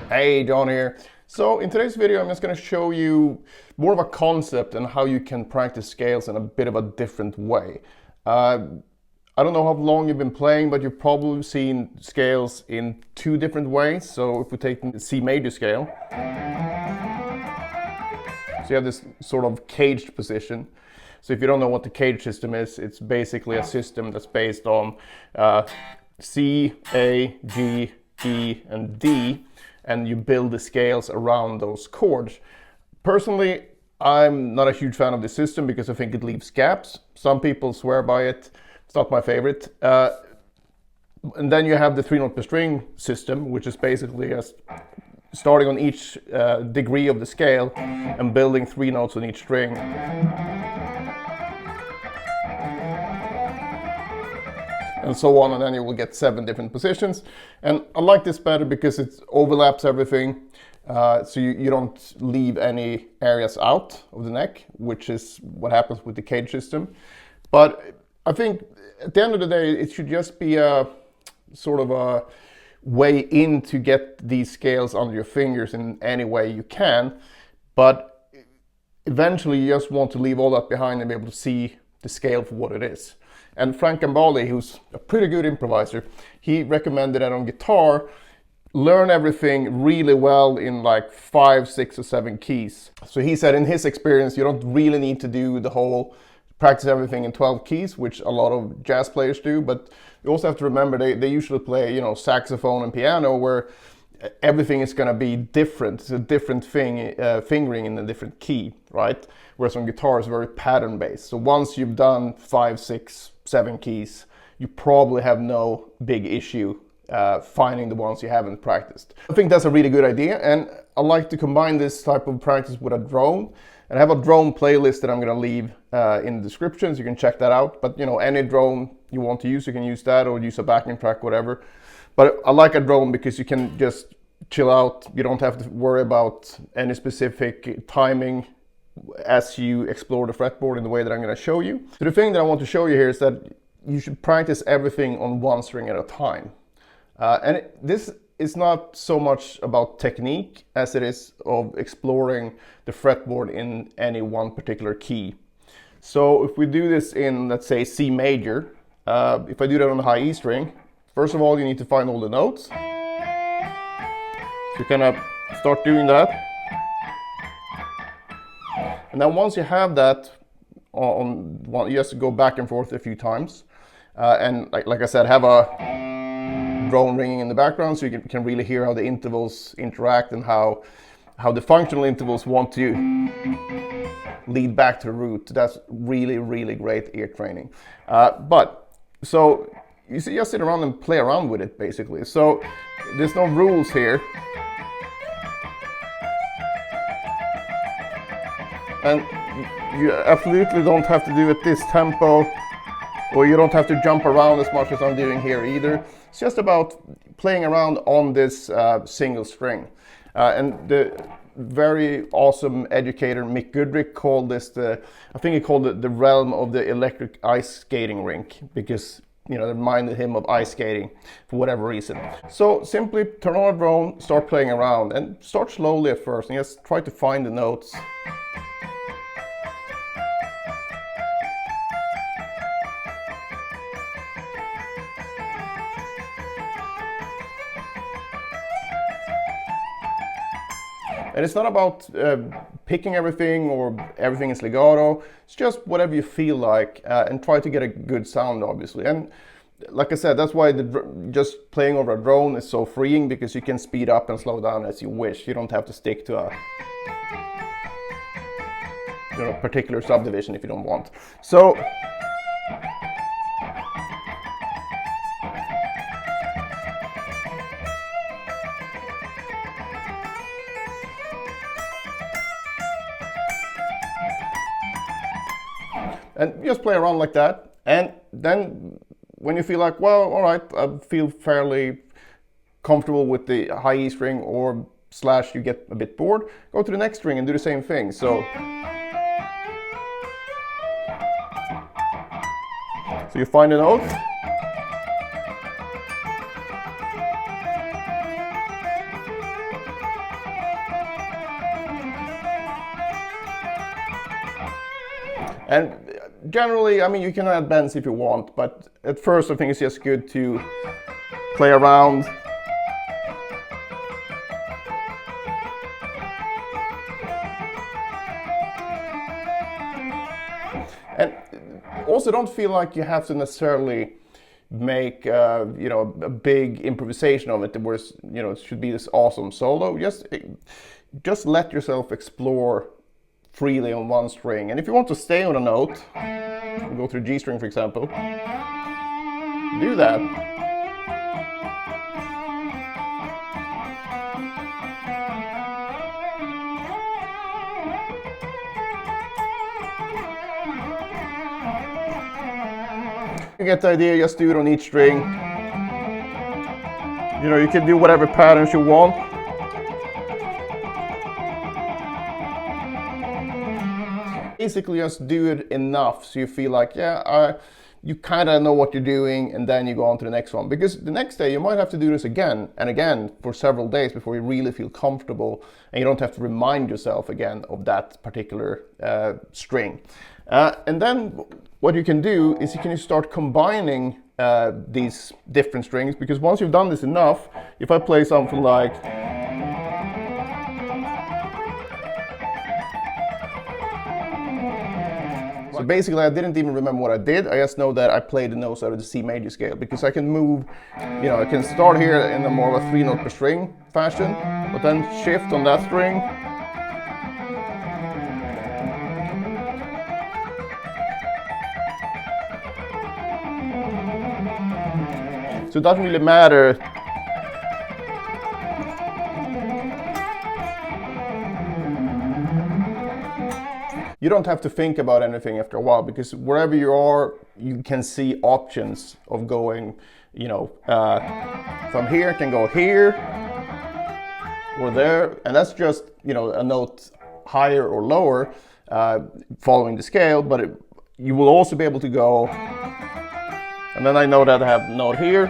Hey, John here. So in today's video, I'm just going to show you more of a concept and how you can practice scales in a bit of a different way. I don't know how long you've been playing, but you've probably seen scales in two different ways. So if we take the C major scale, so you have this sort of caged position. So if you don't know what the cage system is, it's basically a system that's based on C, A, G, E, and D, and you build the scales around those chords. Personally, I'm not a huge fan of this system because I think it leaves gaps. Some people swear by it. It's not my favorite. And then you have the 3-note per string system, which is basically just starting on each degree of the scale and building 3 notes on each string. And so on, and then you will get 7 different positions. And I like this better because it overlaps everything, so you don't leave any areas out of the neck, which is what happens with the cage system. But I think at the end of the day, it should just be a sort of a way in to get these scales under your fingers in any way you can. But eventually you just want to leave all that behind and be able to see the scale for what it is. And Frank Gambale, who's a pretty good improviser, he recommended that on guitar, learn everything really well in like 5, 6, or 7 keys. So he said in his experience, you don't really need to do the whole practice everything in 12 keys, which a lot of jazz players do. But you also have to remember they usually play, you know, saxophone and piano, where everything is going to be different. It's a different thing, fingering in a different key, right? Whereas on guitar it's very pattern based. So once you've done 5, 6, 7 keys, you probably have no big issue finding the ones you haven't practiced. I think that's a really good idea, and I like to combine this type of practice with a drone. And I have a drone playlist that I'm going to leave in the description, so you can check that out. But you know, any drone you want to use, you can use that or use a backing track, whatever. But I like a drone because you can just chill out. You don't have to worry about any specific timing as you explore the fretboard in the way that I'm going to show you. So the thing that I want to show you here is that you should practice everything on one string at a time. This is not so much about technique as it is of exploring the fretboard in any one particular key. So if we do this in, let's say, C major, if I do that on the high E string, first of all, you need to find all the notes. So you kind of start doing that. And then once you have that on one, you have to go back and forth a few times. And like I said, have a drone ringing in the background so you can really hear how the intervals interact and how the functional intervals want to lead back to the root. That's really, really great ear training. But so you just sit around and play around with it basically. So there's no rules here. And you absolutely don't have to do it this tempo, or you don't have to jump around as much as I'm doing here either. It's just about playing around on this single string. And the very awesome educator Mick Goodrick called this I think he called it the realm of the electric ice skating rink, because you know, it reminded him of ice skating for whatever reason. So simply turn on a drone, start playing around, and start slowly at first and just try to find the notes. And it's not about picking everything or everything is legato. It's just whatever you feel like, and try to get a good sound, obviously. And like I said, that's why just playing over a drone is so freeing, because you can speed up and slow down as you wish. You don't have to stick to a particular subdivision if you don't want. So and just play around like that, and then when you feel like, well, all right, I feel fairly comfortable with the high E string, or slash you get a bit bored, go to the next string and do the same thing. So So you find a note. And generally, I mean, you can add bends if you want, but at first I think it's just good to play around. And also don't feel like you have to necessarily make you know, a big improvisation of it, where you know, it should be this awesome solo. Just let yourself explore freely on one string. And if you want to stay on a note, go to the G string for example, do that. You get the idea, just do it on each string. You know, you can do whatever patterns you want. Basically just do it enough so you feel like, yeah, you kind of know what you're doing, and then you go on to the next one. Because the next day you might have to do this again and again for several days before you really feel comfortable, and you don't have to remind yourself again of that particular string. And then what you can do is you can start combining these different strings, because once you've done this enough, if I play something like, so basically I didn't even remember what I did, I just know that I played the notes out of the C major scale, because I can move, you know, I can start here in a more of a 3-note per string fashion, but then shift on that string. So it doesn't really matter. You don't have to think about anything after a while, because wherever you are, you can see options of going, you know, from here can go here or there, and that's just, you know, a note higher or lower following the scale, but you will also be able to go, and then I know that I have a note here,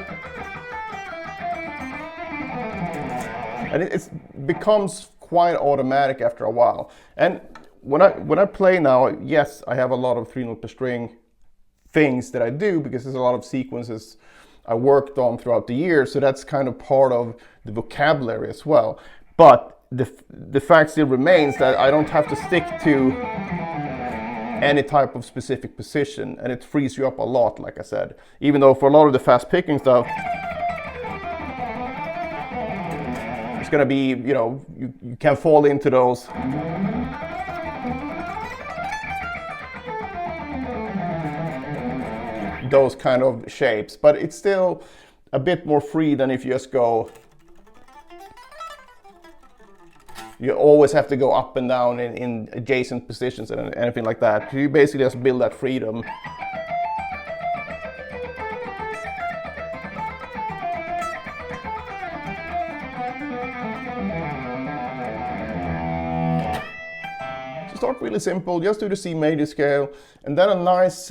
and it becomes quite automatic after a while. And when I play now, yes, I have a lot of 3-note per string things that I do, because there's a lot of sequences I worked on throughout the year, so that's kind of part of the vocabulary as well. But the fact still remains that I don't have to stick to any type of specific position, and it frees you up a lot, like I said. Even though for a lot of the fast picking stuff, it's gonna be, you know, you can fall into those kind of shapes, but it's still a bit more free than if you just go, you always have to go up and down in adjacent positions and anything like that. You basically just build that freedom. Start really simple, just do the C major scale, and then a nice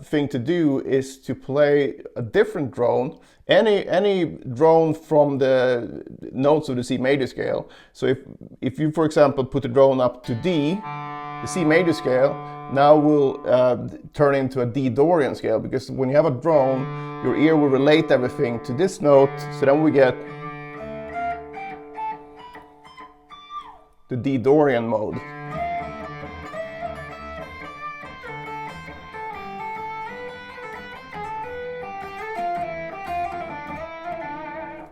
thing to do is to play a different drone, any drone from the notes of the C major scale. So if you, for example, put the drone up to D, the C major scale now will turn into a D Dorian scale, because when you have a drone, your ear will relate everything to this note, so then we get the D Dorian mode.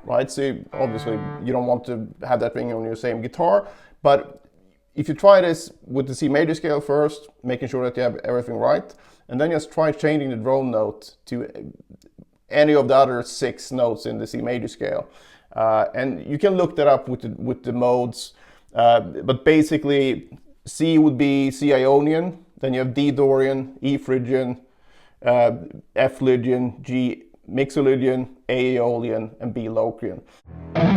Right, so obviously you don't want to have that ringing on your same guitar, but if you try this with the C major scale first, making sure that you have everything right, and then just try changing the drone note to any of the other 6 notes in the C major scale. And you can look that up with the modes, but basically C would be C Ionian, then you have D Dorian, E Phrygian, F Lydian, G Mixolydian, A Aeolian, and B Locrian. Back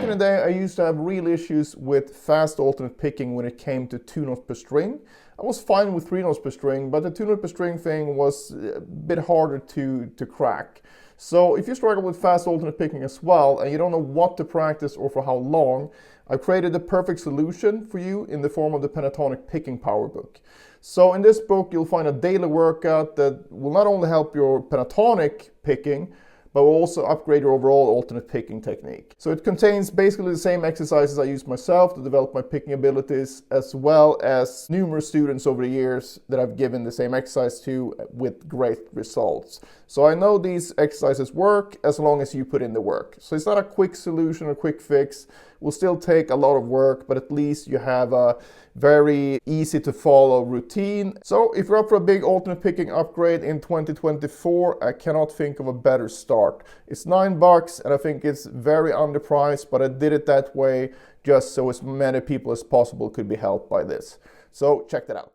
in the day, I used to have real issues with fast alternate picking when it came to 2 notes per string. I was fine with 3 notes per string, but the 2 notes per string thing was a bit harder to crack. So if you struggle with fast alternate picking as well, and you don't know what to practice or for how long, I've created the perfect solution for you in the form of the Pentatonic Picking Power Book. So in this book, you'll find a daily workout that will not only help your pentatonic picking, but will also upgrade your overall alternate picking technique. So it contains basically the same exercises I use myself to develop my picking abilities, as well as numerous students over the years that I've given the same exercise to with great results. So I know these exercises work as long as you put in the work. So it's not a quick solution or quick fix. It will still take a lot of work, but at least you have a very easy to follow routine. So if you're up for a big alternate picking upgrade in 2024, I cannot think of a better start. It's $9 and I think it's very underpriced, but I did it that way just so as many people as possible could be helped by this. So check that out.